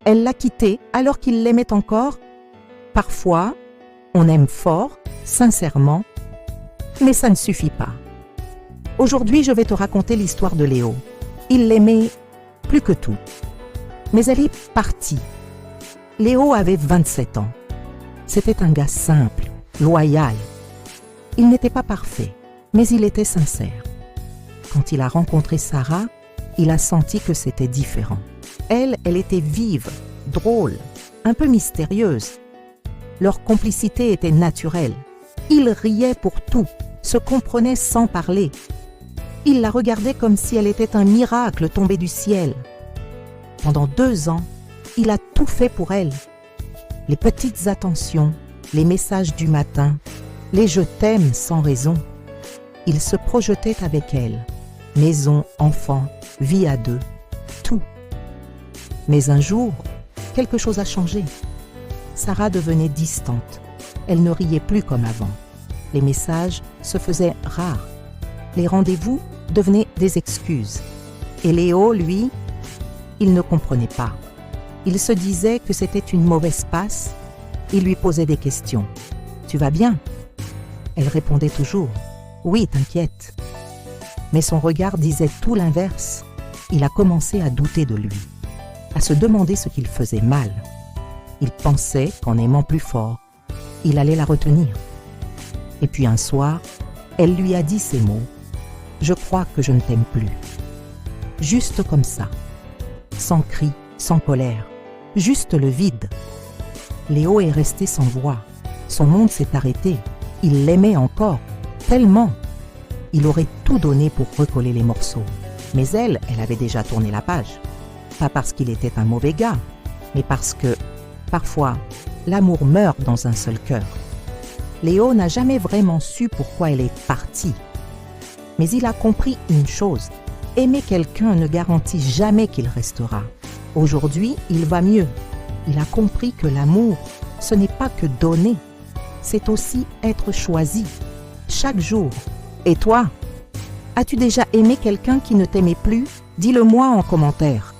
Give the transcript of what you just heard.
Elle l'a quitté alors qu'il l'aimait encore. Parfois, on aime fort, sincèrement, mais ça ne suffit pas. Aujourd'hui, je vais te raconter l'histoire de Léo. Il l'aimait plus que tout. Mais elle est partie. Léo avait 27 ans. C'était un gars simple, loyal. Il n'était pas parfait, mais il était sincère. Quand il a rencontré Sarah, il a senti que c'était différent. Elle était vive, drôle, un peu mystérieuse. Leur complicité était naturelle. Ils riaient pour tout, se comprenaient sans parler. Il la regardait comme si elle était un miracle tombé du ciel. Pendant 2 ans, il a tout fait pour elle. Les petites attentions, les messages du matin, les « je t'aime » sans raison. Il se projetait avec elle. Maison, enfants, vie à deux, tout. Mais un jour, quelque chose a changé. Sarah devenait distante. Elle ne riait plus comme avant. Les messages se faisaient rares. Les rendez-vous devenaient des excuses. Et Léo, lui, il ne comprenait pas. Il se disait que c'était une mauvaise passe. Il lui posait des questions. « Tu vas bien ?» Elle répondait toujours « Oui, t'inquiète ». Mais son regard disait tout l'inverse. Il a commencé à douter de lui, à se demander ce qu'il faisait mal. Il pensait qu'en aimant plus fort, il allait la retenir. Et puis un soir, elle lui a dit ces mots. « Je crois que je ne t'aime plus. » Juste comme ça, sans cri, sans colère, juste le vide. Léo est resté sans voix. Son monde s'est arrêté. Il l'aimait encore, tellement. Il aurait tout donné pour recoller les morceaux. Mais elle avait déjà tourné la page. Pas parce qu'il était un mauvais gars, mais parce que, parfois, l'amour meurt dans un seul cœur. Léo n'a jamais vraiment su pourquoi elle est partie. Mais il a compris une chose, aimer quelqu'un ne garantit jamais qu'il restera. Aujourd'hui, il va mieux. Il a compris que l'amour, ce n'est pas que donner, c'est aussi être choisi, chaque jour. Et toi, as-tu déjà aimé quelqu'un qui ne t'aimait plus? Dis-le moi en commentaire.